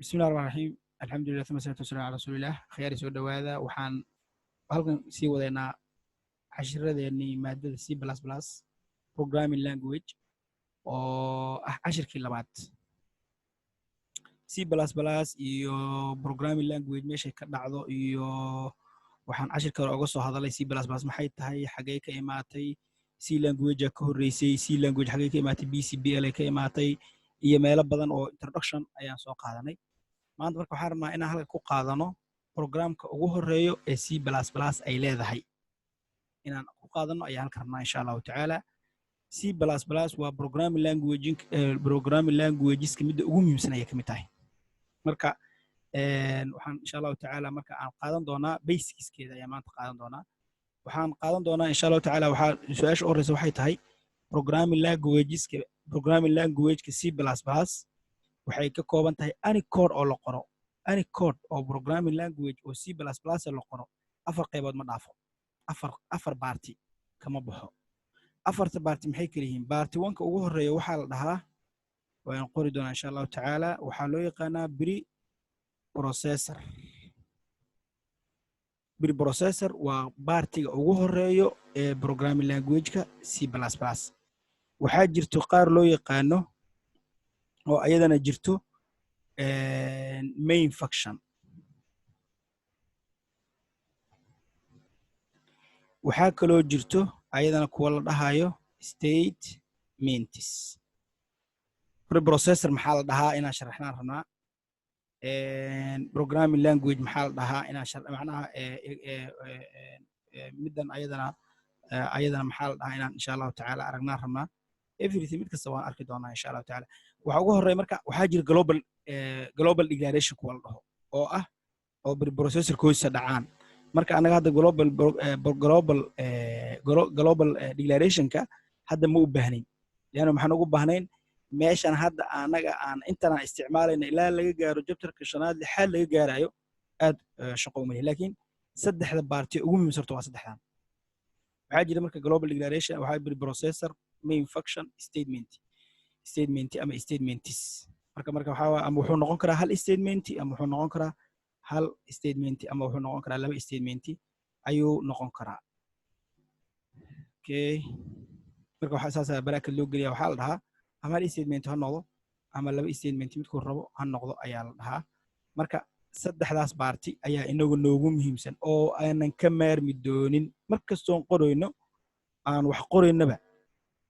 بسم الله الرحمن الرحيم الحمد لله ثم الصلاة والسلام على رسول الله خيار سو دhowaada waxaan halkan sii wadaynaa cashiradeenii maadada C++ programming language oo ah cashirkii labaad C++ iyo programming language meeshay ka dhacdo iyo waxaan cashirka hore uga soo hadalay C++ maxay tahay xagee ka imaatay C language ka horeysay C language xagee ka imaatay BCBL ka imaatay iyo meelo badan oo introduction ayaan soo qaadanay maanta marka waxaan rabnaa inaan halka ku qaadano programka ugu horeeyo ee C++ ay leedahay inaan ku qaadano ayaan halka rabnaa insha Allah taala C++ waa programming languages kamid ugu muhiimsan ay kamid tahay marka waxaan insha Allah taala marka aan qaadan doonaa basicskeeda ayaa maanta qaadan doonaa waxaan qaadan doonaa insha Allah taala waxa su'aasha horeysa waxay tahay programming language ka C++ waxay ka kooban tahay any code oo la qoro any code oo programming language oo C++ la qoro afar qaybood ma dhaafo afar baarti kama baxo afarta baarti maxay kala yihiin baarti 1ka ugu horeeyo waxa la dhahaa waan qori doonaa insha Allah taala waxa loo yaqaanaa preprocessor waa baartiga ugu horeeyo ee programming language-ka C++ waxaa jirto qaar loo yaqaano oo ayadana jirto main function waxaa kaloo jirto ayadana kuwa la dhahayo statements preprocessor maxaa la dhahaa inaan sharaxnaan rabnaa programming language maxaa la dhahaa inaan macnaha middan ayadana maxaa la dhahaa inaan insha Allah taala aragnaan rabnaa everything mid kasta waan arki doonaa insha Allah taala waxa ugu horeeya marka waxaa jira global declaration kuwa la dhaho oo ah oo preprocessor kooda dhacaan marka anaga hadda global declaration ka hadda ma u baahnayn leeyahay maxaan ugu baahnayn meeshan hadda anaga aan intana isticmaalayna ilaa laga gaaro chapterka shanaad lixaad laga gaarayo aad shaqo uma leh laakiin saddexda baarti ugu muhiimsan waa saddexdan waxaa jira marka global declaration waxaa preprocessor main function statement ama statements marka waxa ama wuxuu noqon karaa hal statement ama wuxuu noqon karaa hal statement ama wuxuu noqon karaa laba statement ayuu noqon karaa okay marka waxa saasa baraakad loo geliyaa waxa la dhahaa ama hal statement ha noqdo ama laba statement midkuu rabo ha noqdo ayaa la dhahaa marka saddexdaas baarti ayaa inagu noogu muhiimsan oo aanan ka maarmi doonin markastoo qorayno aan wax qoraynaba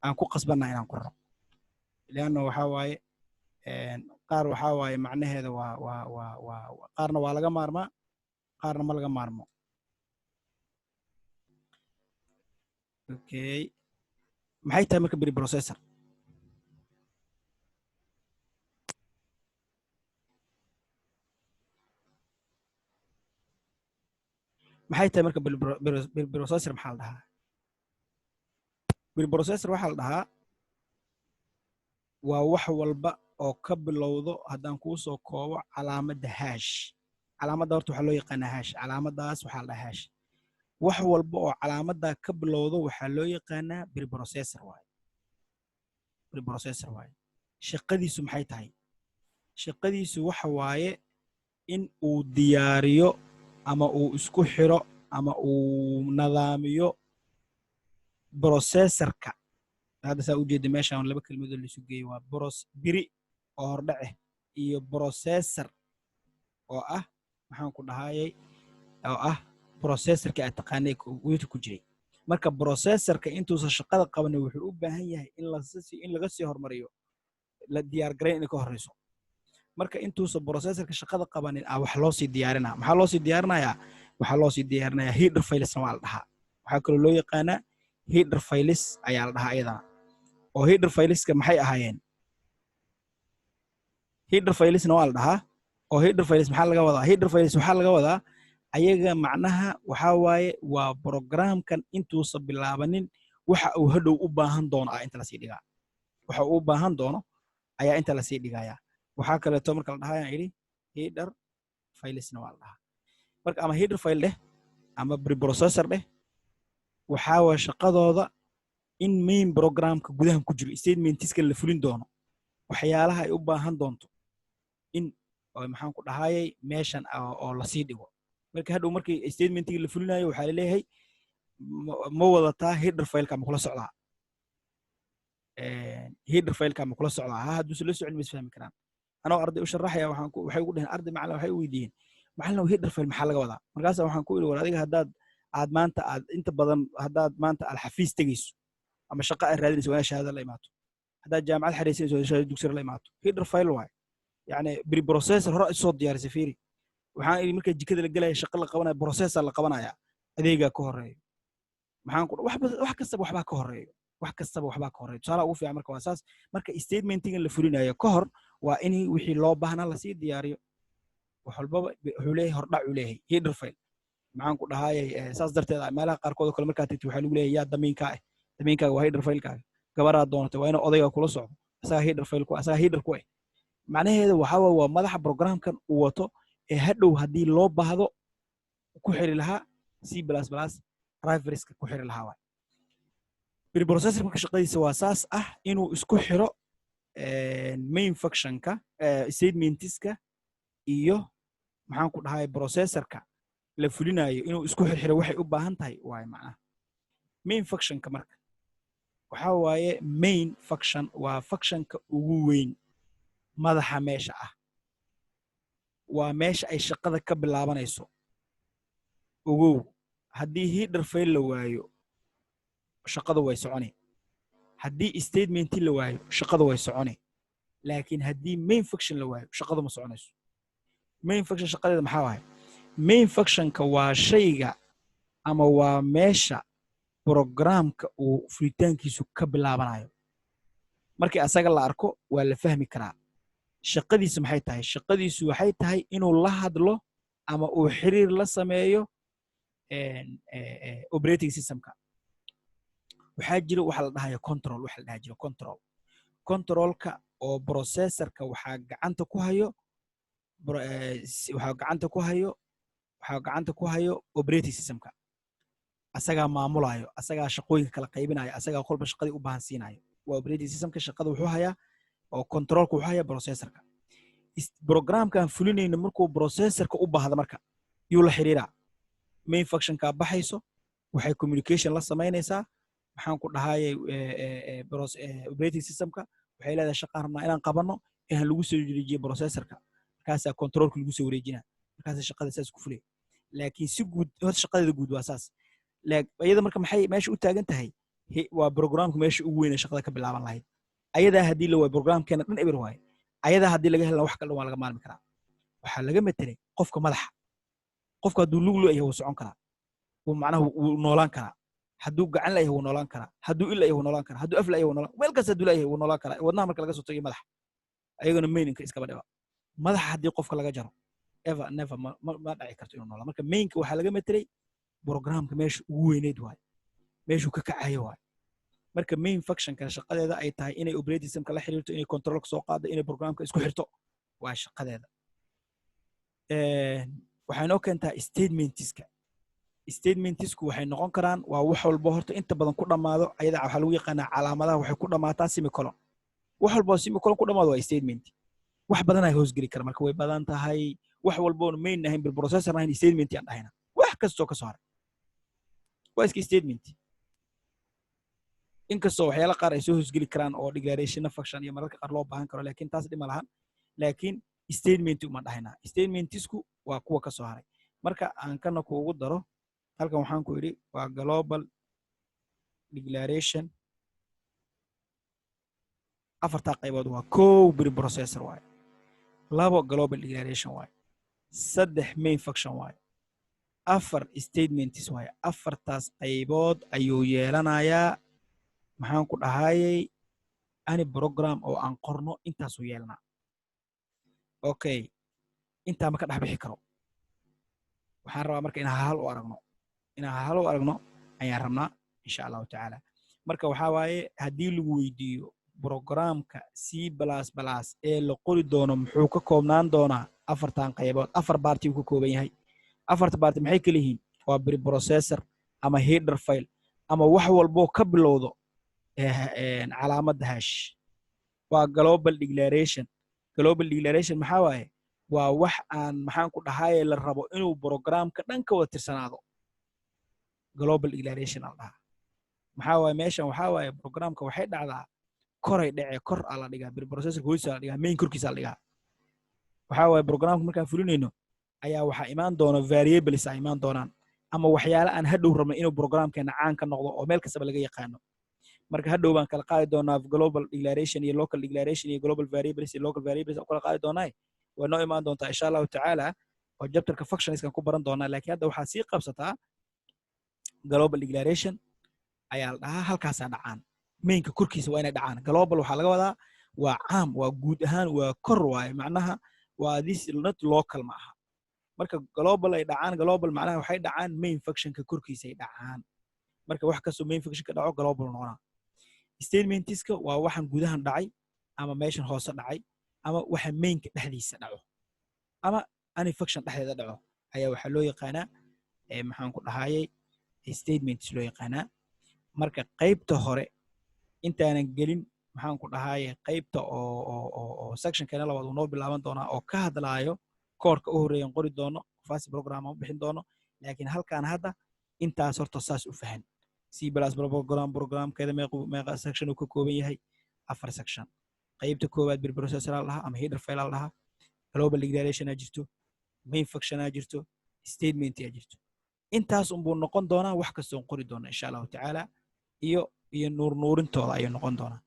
aan ku qasbanaa inaan qorno ilaana waxa waaye qaar waxa waaye macnaheeda waa qaarna waa laga maarmaa qaarna ma laga maarmo okay maxay tahay marka preprocessor maxay tahay marka preprocessor maxaa la dhahaa preprocessor waxaa la dhahaa waa wax walba oo ka bilowdo haddaan kuu soo koobo calaamadda hash calaamadda horta waxaa loo yaqaanaa hash calaamadaas waxaa la dhahaa hash wax walba oo calaamadda ka bilowdo waxaa loo yaqaanaa preprocessor waaye shaqadiisu maxay tahay shaqadiisu waxa waaye in uu diyaariyo ama uu isku xiro ama uu nidaamiyo processorka hadda saa u jeeda meeshaan laba kelmadood la isu geeyo waa biri oo hordhace iyo processor oo ah maxaan ku dhahayay oo ah processorka aad taqaanay wiilka ku jiray marka processorka intuusan shaqada qaban wuxuu u baahan yahay in laga sii hormariyo la diyaar gareyn in ka horeyso marka intuusan processorka shaqada qabanin wax loo sii diyaarinaa maxaa loo sii diyaarinayaa waxaa loo sii diyaarinayaa header files waa la dhahaa waxaa kaloo loo yaqaanaa header files ayaa la dhahaa iyadana oo header fileska maxay ahaayeen header filesna waa la dhahaa oo header files maxaa laga wadaa header files waxaa laga wadaa ayaga macnaha waxa waaye waa programkan intuusan bilaabanin waxa uu hadhow u baahan doono inta la sii dhigaa waxa uu u baahan doono ayaa inta la sii dhigayaa waxaa kaleeto marka la dhahaa yidhi header filesna waa la dhahaa marka ama header file dheh ama preprocessor dheh waxaa waa shaqadooda in main programka gudahan ku jiro statementskan la fulin doono waxyaalaha ay u baahan doonto in oo maxaan ku dhahayay meeshan oo la sii dhigo marka hadhow markii statementii la fulinayo waxaa la leeyahay ma wadataa header fileka ma kula socdaa header fileka ma kula socdaa hadduu la socon ma isfahmi karaan anoo arday u sharaxaya waxay ugu dhaheen arday macallin waxay u weydiiyeen macallin header file maxaa laga wadaa markaasa waxaan ku iri war adiga aad maanta aad inta badan haddaad maanta alxafiis tegayso ama shaqo aad raadinayso waa shahaada la imaato haddaad jaamacad xariisanayso waa shahaada dugsiga la imaato header file waaye yani preprocessor hore soo diyaarisay fiiri waxaan iri marka jikada la galaya shaqo la qabanayo processor la qabanaya adeegaa ka horeeyo maxaan ku wax kastaba waxbaa ka horeeyo wax kastaba waxbaa ka horeeyo tusaalaha ugu fiican marka waa saas marka statementigan la fulinayo ka hor waa in wixii loo baahnaa lasii diyaariyo wax walbaba wuxuu leeyahay hordhac uu leeyahay header file maxaan ku dhahayay saas darteed meelaha qaarkood oo kale markaa tagtay waxaa lagu leeyahay yaa damiinkaaga waa header filekaaga gabaraa doonatay waa inuu odayga kula socdo asagaa header ku macnaheeda waxaa waa madaxa programkan uu wato ee hadhow haddii loo baahdo ku xiri lahaa C++ driverska ku xiri lahaa waay preprocessor marka shaqadiisa waa saas ah inuu isku xiro main functionka statementska iyo maxaan ku dhahay processorka la fulinayo inuu isku xiro waxay u baahan tahay waay macnaha main functionka marka waxaa waaye main function waa functionka ugu weyn madaxa meesha ah waa meesha ay shaqada ka bilaabanayso ogow haddii header file la waayo shaqadu way soconi haddii statementi la waayo shaqadu way soconi laakiin haddii main function la waayo shaqadu ma soconayso main function shaqadeeda maxaa waaye main functionka waa shayga ama waa meesha programka uu furitaankiisu ka bilaabanayo markii asaga la arko waa la fahmi karaa shaqadiisu maxay tahay shaqadiisu waxay tahay inuu la hadlo ama uu xiriir la sameeyo operating systemka waxaa jira waxa la dhahayo control waxa la dhaha jira controlka oo processorka waxaa gacanta ku hayo operating systemka asagaa maamulayo asagaa shaqooyinka kala qaybinayo asagaa qolba shaqadii u baahan siinayo waa operating systemka shaqada wuxuu hayaa oo controlka wuxuu hayaa processorka programkan fulinayna markuu processorka u baahdo marka yuu la xiriiraa main functionka baxayso waxay communication la samaynaysaa maxaan ku dhahayay operating systemka waxay leedahay shaqaan rabnaa inaan qabanno inaan lagu soo wareejiyo processorka markaasaa controlka lagu soo wareejinaa markaasaa shaqada saas ku fulay laakiin si guud horta shaqadeeda guud waa saas iyada marka maxay meesha u taagan tahay waa programka meesha ugu weyn ee shaqada ka bilaaban lahayd ayadaa haddii la waayo programkeena dhan eber waaye ayadaa haddii laga helna wax kale waa laga maalmi karaa waxaa laga metelay qofka madaxa qofka hadduu lug leeyahay wuu socon karaa macnaha wuu noolaan karaa hadduu gacan leeyahay wuu noolaan karaa hadduu il leeyahay wuu noolaan karaa hadduu af leeyahay wuu noolaan meel kasta hadduu leeyahay wuu noolaan karaa wadnaha marka laga soo tagay madaxa ayagana mainka iskaba dhiba madaxa haddii qofka laga jaro never ma dhaci karto inuu noolaan marka mainka waxaa laga metelay programka meesha ugu weyneyd waaye meeshuu ka kacayo waaye marka main functionka shaqadeeda ay tahay inay operating systemka la xiriirto inay controlka soo qaado inay programka isku xirto waa shaqadeeda waxay noo keentaa statementsku waxay noqon karaan waa wax walbo horta inta badan ku dhammaado ayada waxaa lagu yaqaanaa calaamadaha waxay ku dhammaataa semicolon wax walbo semicolon ku dhammaado waa statement wax badan ay hoosgeli kara marka way badan tahay wax walboona main ahayn preprocessor ahayn statement aan dhahayna wax kastoo ka soo haray waa iska statement inkastoo waxyaala qaar ay soo hoosgeli karaan oo declaration function iyo mararka qaar loo baahan karo laakiin taas dhima lahan laakiin statement uma dhahaynaa statementsku waa kuwa ka soo haray marka aan kana kuugu daro halkan waxaan ku yidhi waa global declaration afartaa qaybood waa kow preprocessor waaye labo global declaration waaye saddex main function waaye afar statements waaye afartaas qaybood ayuu yeelanayaa maxaan ku dhahayay ani program oo aan qorno intaasuu yeelanaa okay intaa ma ka dhex bixi karo waxaan rabaa marka inaan hal u aragno ayaan rabnaa insha allahu tacaala marka waxaa waaye haddii lagu weydiiyo programka C++ ee la qori doono muxuu ka koobnaan doonaa afartan qaybood afar baarti uu ka kooban yahay afarta baarti maxay kala yihiin waa preprocessor ama header file ama wax walbo ka bilowdo calaamadda hash waa global declaration maxaa waaye waa wax aan maxaan ku dhahaye la rabo inuu programka dhan ka wada tirsanaado global declaration al dhahaa maxaa waaye meeshan waxaa waaye programka waxay dhacdaa koray dhece kor aa la dhigaa preprocessor hoostiisa la dhigaa main korkiisa la dhigaa waxaa waaye programka markaan fulinayno ayaa waxaa imaan doona variables aa imaan doonaan ama waxyaala aan hadhow rabno inuu programkeena caan ka noqdo oo meel kastaba laga yaqaano marka hadhow baan kala qaadi doonaa global declaration iyo local declaration iyo global variables iyo local variables oo kala qaadi doonaa way noo imaan doontaa insha allahu tacaala oo jabtarka functionskan ku baran doonaa laakiin hadda waxaa sii qabsataa global declaration ayaa la dhahaa halkaasaa dhacaan mainka korkiisa waa inay dhacaan global waxaa laga wadaa waa caam waa guud ahaan waa kor waaye macnaha waa this not local ma aha marka global ay dhacaan global macnaha waxay dhacaan main functionka korkiisa ay dhacaan marka wax kastoo main functionka dhaco global noqonaa statementiska waa waxaan gudahan dhacay ama meeshan hoose dhacay ama waxa mainka dhexdiisa dhaco ama any function dhexdeeda dhaco ayaa waxaa loo yaqaanaa maxaan ku dhahayay statements loo yaqaanaa marka qaybta hore intaanan gelin maxaan ku dhahayay qaybta oo sectionkeena labaad uu noo bilaaban doonaa oo ka hadlaayo koorka u horeeyan qori doono fast program aan bixin doono laakiin halkaan hadda intaas horta saas u fahan C++ programkeeda meeqa section uu ka kooban yahay 4 section qaybta koowaad preprocessor la dhahaa ama header file la dhahaa global declaration aa jirto main function aa jirto statement aa jirto intaas unbuu noqon doonaa wax kastoo qori doona insha allahu tacaala iyo nuurintooda ayay noqon doonaa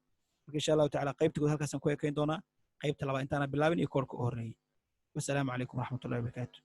marka insha allahu tacaala qaybta kood halkaasaan ku ekeyn doonaa qaybta labaad intaana bilaabin iyo koorka u horeeyay والسلام عليكم ورحمة الله وبركاته